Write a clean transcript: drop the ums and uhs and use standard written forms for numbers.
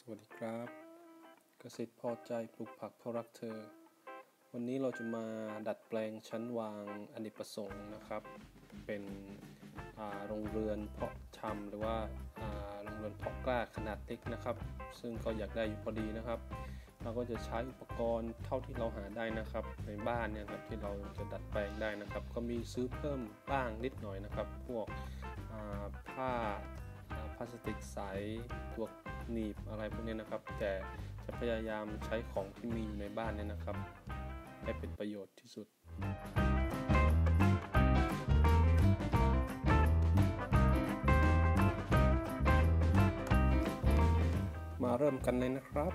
สวัสดีครับเกษตรพอใจปลูกผักเพราะรักเธอวันนี้เราจะมาดัดแปลงชั้นวางอเนกประสงค์นะครับเป็นโรงเรือนเพาะชำหรือว่าโรงเรือนเพาะกล้าขนาดเล็กนะครับซึ่งก็อยากได้อยู่พอดีนะครับเราก็จะใช้อุปกรณ์เท่าที่เราหาได้นะครับในบ้านเนี่ยครับที่เราจะดัดแปลงได้นะครับก็มีซื้อเพิ่มบ้างนิดหน่อยนะครับพวกผ้าพลาสติกใสตัวหนีบอะไรพวกนี้นะครับแต่จะพยายามใช้ของที่มีอยู่ในบ้านเนี่ยนะครับให้เป็นประโยชน์ที่สุดมาเริ่มกันเลยนะครับ